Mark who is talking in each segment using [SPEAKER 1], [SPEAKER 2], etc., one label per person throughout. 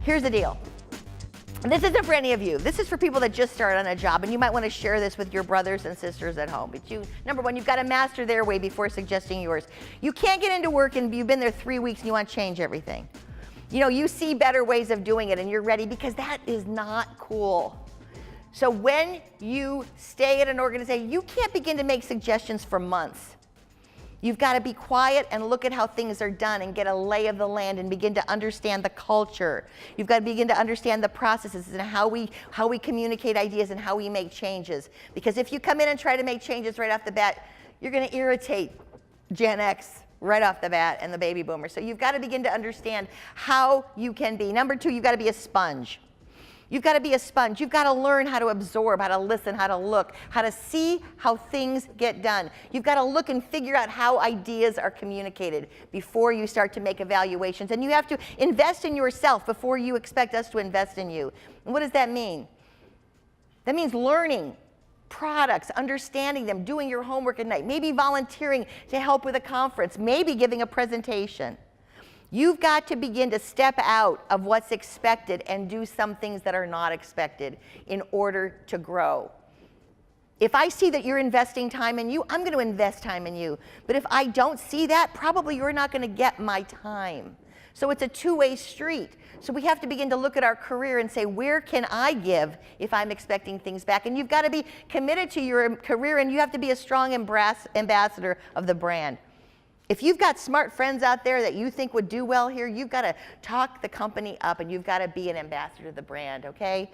[SPEAKER 1] Here's the deal. And this isn't for any of you. This is for people that just started on a job, and you might want to share this with your brothers and sisters at home. But number one, you've got to master their way before suggesting yours. You can't get into work and you've been there 3 weeks and you want to change everything. You know, you see better ways of doing it and you're ready, because that is not cool. So when you stay at an organization, you can't begin to make suggestions for months. You've got to be quiet and look at how things are done and get a lay of the land and begin to understand the culture. You've got to begin to understand the processes and how we communicate ideas and how we make changes. Because if you come in and try to make changes right off the bat, you're going to irritate Gen X right off the bat and the baby boomers. So you've got to begin to understand how you can be. Number two, you've got to be a sponge. You've got to be a sponge. You've got to learn how to absorb, how to listen, how to look, how to see how things get done. You've got to look and figure out how ideas are communicated before you start to make evaluations. And you have to invest in yourself before you expect us to invest in you. And what does that mean? That means learning products, understanding them, doing your homework at night, maybe volunteering to help with a conference, maybe giving a presentation. You've got to begin to step out of what's expected and do some things that are not expected in order to grow. If I see that you're investing time in you, I'm going to invest time in you. But if I don't see that, probably you're not going to get my time. So it's a two-way street. So we have to begin to look at our career and say, where can I give if I'm expecting things back? And you've got to be committed to your career, and you have to be a strong ambassador of the brand. If you've got smart friends out there that you think would do well here, you've got to talk the company up and you've got to be an ambassador of the brand, okay?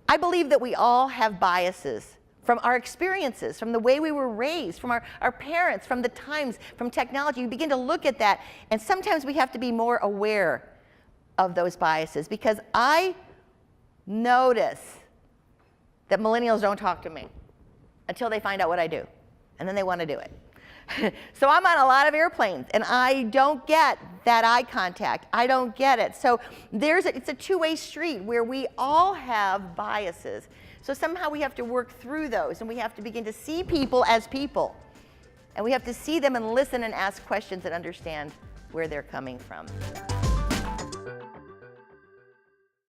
[SPEAKER 1] I believe that we all have biases from our experiences, from the way we were raised, from our parents, from the times, from technology. You begin to look at that, and sometimes we have to be more aware of those biases, because I notice that millennials don't talk to me until they find out what I do, and then they want to do it. So I'm on a lot of airplanes and I don't get that eye contact. I don't get it. So it's a two-way street where we all have biases. So somehow we have to work through those, and we have to begin to see people as people. And we have to see them and listen and ask questions and understand where they're coming from.